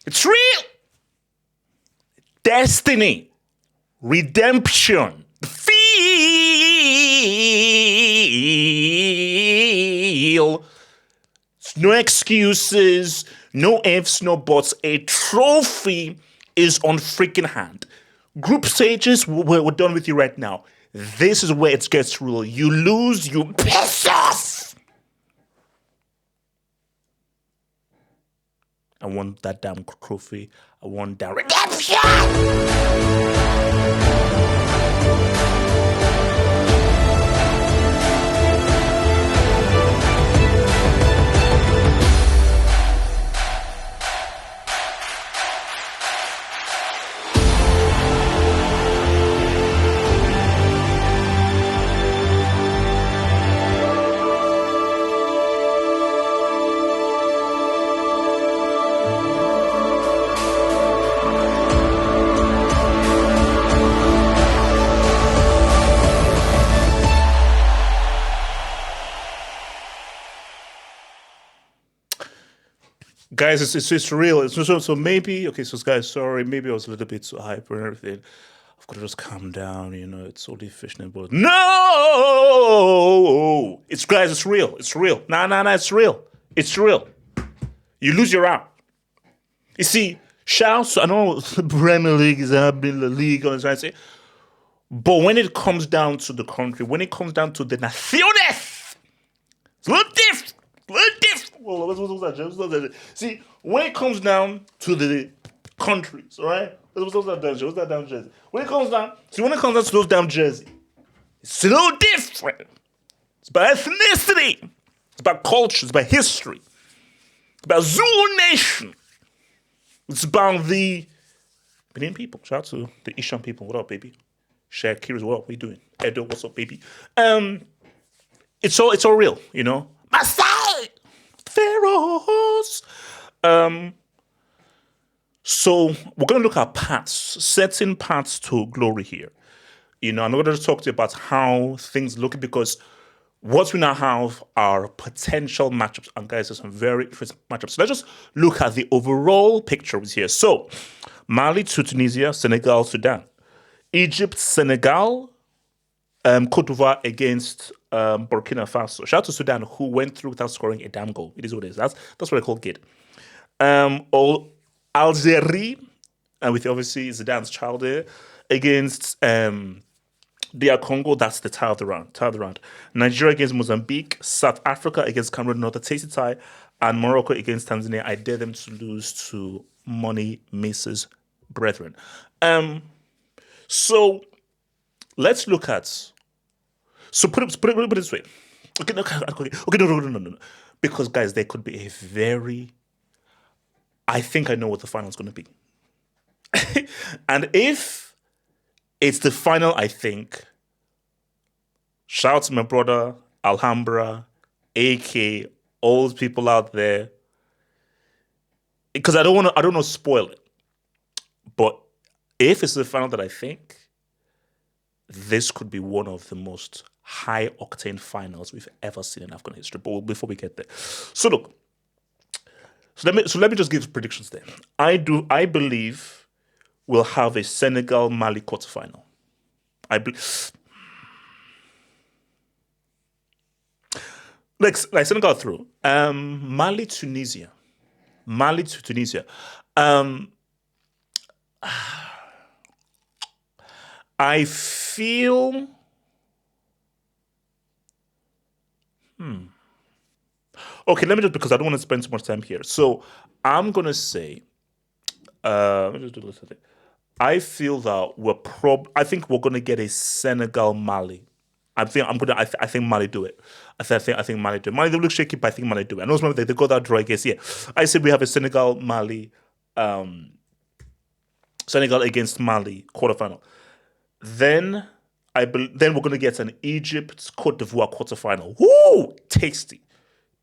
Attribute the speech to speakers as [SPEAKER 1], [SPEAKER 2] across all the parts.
[SPEAKER 1] It's real. Destiny. Redemption. Feel. No excuses, no ifs, no buts. A trophy is on freaking hand. Group stages, we're done with you right now. This is where it gets real. You lose, you piss off. I want that damn trophy. I want that redemption. Guys, it's real. So maybe, okay, so guys, sorry, maybe I was a little bit too hyper and everything. I've got to just calm down, it's only fishing but no! Guys, it's real. It's real. Nah, it's real. It's real. You lose your out. You see, shouts, I know the Premier League is happening, the Liga, and trying to say, but when it comes down to the country, when it comes down to the naciones, it's a little different. Well, what's that? See, when it comes down to the countries, all right? What's that damn jersey? When it comes down to those damn jerseys, it's a little different. It's about ethnicity. It's about culture. It's about history. It's about Zulu Nation. It's about the Benin people. Shout out to the Ishan people. What up, baby? Shakir as well. What are you doing? Edo, what's up, baby? It's all real, Masai! Pharaohs. So we're going to look at paths, certain paths to glory here. I'm not going to talk to you about how things look because what we now have are potential matchups. And guys, there's some very interesting matchups. So let's just look at the overall picture here. So Mali to Tunisia, Senegal, Sudan. Egypt, Senegal, Cote d'Ivoire against Burkina Faso. Shout out to Sudan, who went through without scoring a damn goal. It is what it is. That's what I call good. Algeria, with obviously Zidane's child there, against DR Congo. That's the tie of the round. Nigeria against Mozambique. South Africa against Cameroon. Another tasty tie. And Morocco against Tanzania. I dare them to lose to Money Mace's brethren. So let's look at. So put it this way. Okay, no. Because guys, there could be a very. I think I know what the final is going to be. And if it's the final, I think. Shout out to my brother Alhambra, AK, all those people out there. Because I don't want to spoil it. But if it's the final that I think, this could be one of the most high-octane finals we've ever seen in Afghan history. But before we get there. So look. So let me just give predictions there. I believe we'll have a Senegal-Mali quarterfinal. Like Senegal through. Mali to Tunisia. I feel. Okay, let me just, because I don't want to spend too much time here. So I'm gonna say, let me just do this. I feel that I think we're gonna get a Senegal Mali. I think Mali do it. I think Mali do it. Mali, they look shaky, but I think Mali do it. I know they got that draw, I guess. Yeah, I said we have a Senegal Mali, Senegal against Mali quarterfinal. Then we're gonna get an Egypt Cote d'Ivoire quarterfinal. Woo, tasty.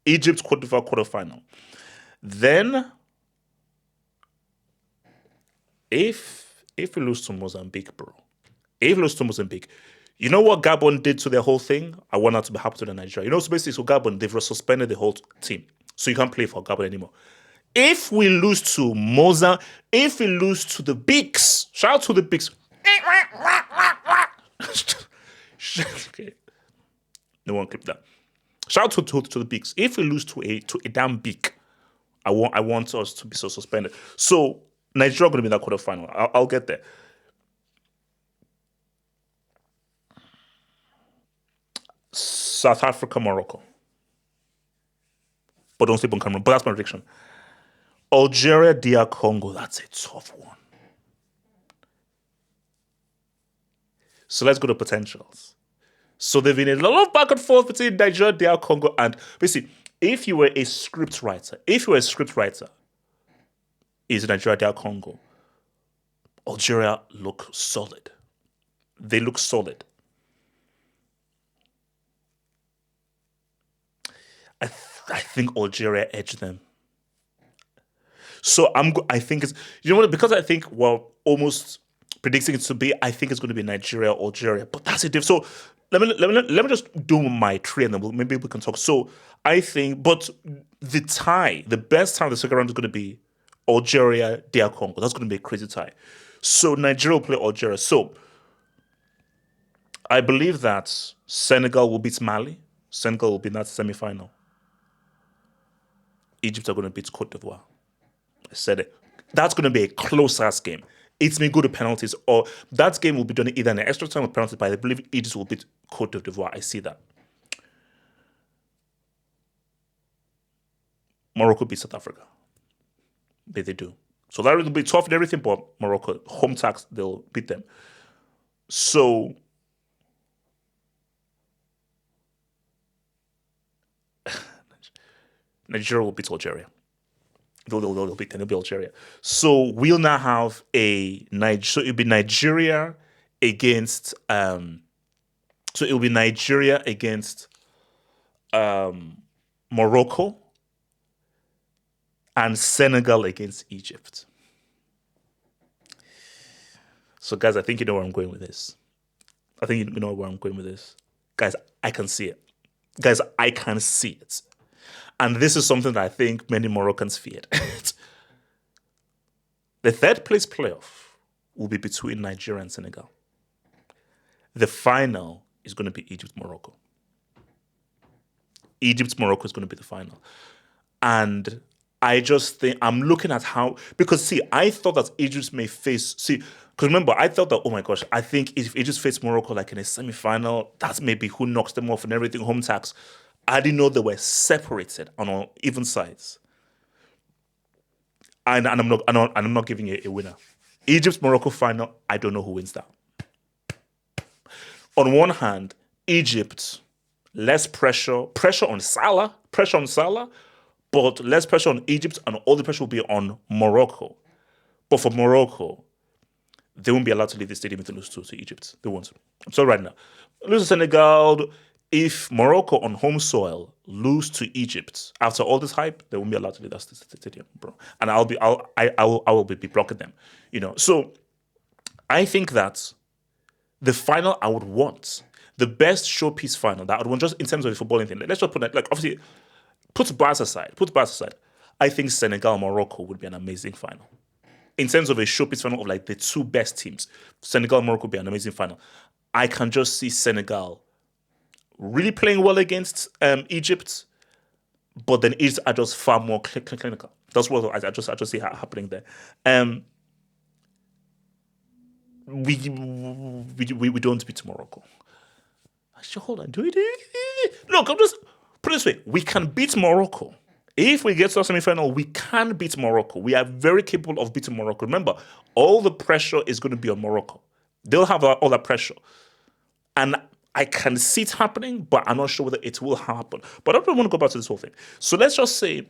[SPEAKER 1] Egypt Cote d'Ivoire quarterfinal. Then, if we lose to Mozambique, bro, you know what Gabon did to their whole thing? I want that to be happen to the Nigeria. So basically, Gabon, they've suspended the whole team. So you can't play for Gabon anymore. If we lose to Mozambique, if we lose to the Beaks, shout out to the Beaks. Okay. No one clip that. Shout out to the Beaks. If we lose to a damn Beak, I want us to be so suspended. So Nigeria going to be in that quarterfinal. I'll get there. South Africa, Morocco. But don't sleep on Cameroon. But that's my prediction. Algeria, DR Congo. That's a tough one. So let's go to potentials. So there've been a lot of back and forth between Nigeria, DR Congo, and basically, if you were a script writer, is Nigeria, DR Congo. Algeria look solid. They look solid. I think Algeria edged them. So I think it's, you know what, because I think, well, almost predicting it to be, I think it's going to be Nigeria, Algeria, but that's a difference. So let me just do my three and then maybe we can talk. So I think, but the best tie of the second round is going to be Algeria, DR Congo. That's going to be a crazy tie. So Nigeria will play Algeria. So I believe that Senegal will beat Mali. Senegal will be in that semi-final. Egypt are going to beat Cote d'Ivoire. I said it. That's going to be a close-ass game. It's may go to penalties, or that game will be done either in an extra time or penalties, but I believe Egypt will beat Cote d'Ivoire. I see that. Morocco beat South Africa. They do. So that will be tough and everything, but Morocco, home tax, they'll beat them. So Nigeria will beat Algeria. They'll beat them. They'll beat Algeria. So we'll now have so it'll be Nigeria against Morocco and Senegal against Egypt. So guys, I think you know where I'm going with this. Guys, I can see it. And this is something that I think many Moroccans feared. The third place playoff will be between Nigeria and Senegal. The final is going to be Egypt-Morocco. Egypt-Morocco is going to be the final. And I just think, I'm looking at how, because see, I thought that Egypt may face, because remember, I thought that, oh my gosh, I think if Egypt face Morocco like in a semi-final, that's maybe who knocks them off and everything, home tax. I didn't know they were separated on even sides. And I'm not giving you a winner. Egypt-Morocco final, I don't know who wins that. On one hand, Egypt, less pressure on Salah, but less pressure on Egypt, and all the pressure will be on Morocco. But for Morocco, they won't be allowed to leave the stadium if they lose to Egypt. They won't. I'm sorry right now. Lose to Senegal. If Morocco on home soil lose to Egypt after all this hype, they won't be allowed to leave that stadium, bro. And I will be blocking them. So I think that the final I would want, the best showpiece final that I would want, just in terms of the footballing thing. Let's just put that, like, obviously, put bias aside. I think Senegal Morocco would be an amazing final. In terms of a showpiece final of like the two best teams, Senegal Morocco would be an amazing final. I can just see Senegal really playing well against Egypt, but then Egypt are just far more clinical. That's what I just see happening there. We don't beat Morocco. Actually, hold on. Look, I'm just put it this way: we can beat Morocco. If we get to the semi-final, we can beat Morocco. We are very capable of beating Morocco. Remember, all the pressure is going to be on Morocco. They'll have all that pressure, and I can see it happening, but I'm not sure whether it will happen. But I don't want to go back to this whole thing. So let's just say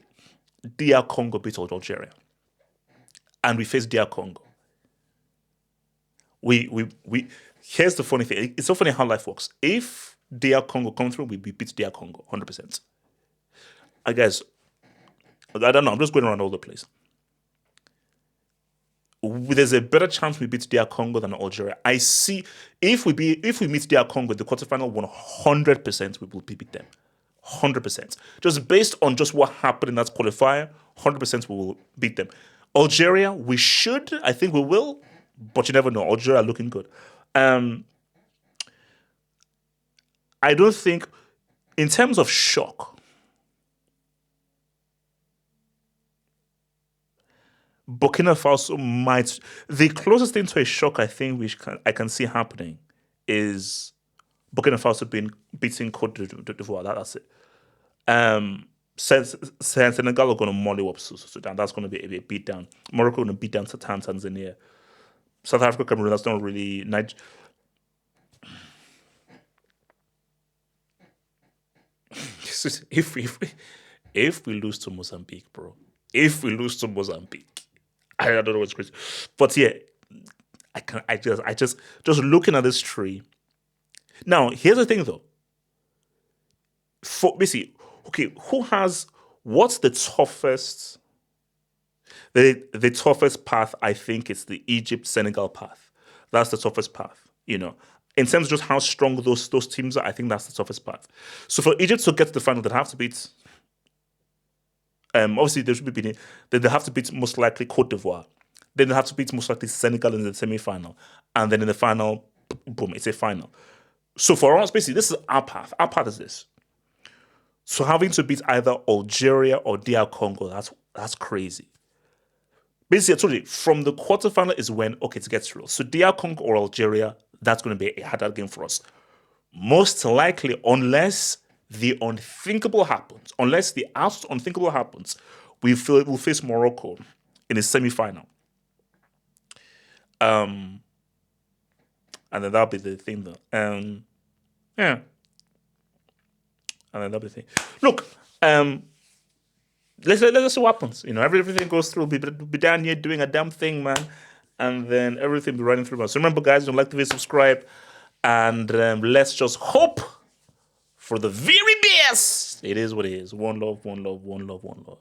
[SPEAKER 1] DR Congo beat Algeria, and we face DR Congo. Here's the funny thing. It's so funny how life works. If DR Congo come through, we beat DR Congo 100%. I guess I don't know. I'm just going around all the place. There's a better chance we beat DR Congo than Algeria. I see if we meet DR Congo in the quarterfinal, 100% we will beat them. 100%. Just based on just what happened in that qualifier, 100% we will beat them. Algeria, we should. I think we will. But you never know. Algeria are looking good. I don't think, in terms of shock, Burkina Faso might. The closest thing to a shock I think I can see happening is Burkina Faso beating Cote d'Ivoire. That's it. Senegal are going to molly up Sudan. That's going to be a beat down. Morocco going to beat down Tanzania. South Africa, Cameroon. That's not really. If we lose to Mozambique, bro. If we lose to Mozambique, I don't know what's crazy. But yeah, I just looking at this tree. Now, here's the thing though. Basically, okay, what's the toughest? The toughest path, I think, is the Egypt-Senegal path. That's the toughest path, In terms of just how strong those teams are, I think that's the toughest path. So for Egypt to get to the final, they'd have to beat. Obviously, they have to beat most likely Cote d'Ivoire. Then they have to beat most likely Senegal in the semi-final, and then in the final, boom, it's a final. So for us, basically, this is our path. Our path is this. So having to beat either Algeria or DR Congo, that's crazy. Basically, I told you, from the quarterfinal is when, okay, it gets real. So DR Congo or Algeria, that's going to be a harder game for us. Most likely, unless the unthinkable happens, unless the absolute unthinkable happens, we'll face Morocco in a semi-final. And then that'll be the thing, though. Yeah. And then that'll be the thing. Look, let's see what happens. Everything goes through. We'll be down here doing a damn thing, man. And then everything will be running through. So remember, guys, don't like the video, subscribe. And let's just hope for the very best. It is what it is. One love, one love, one love, one love.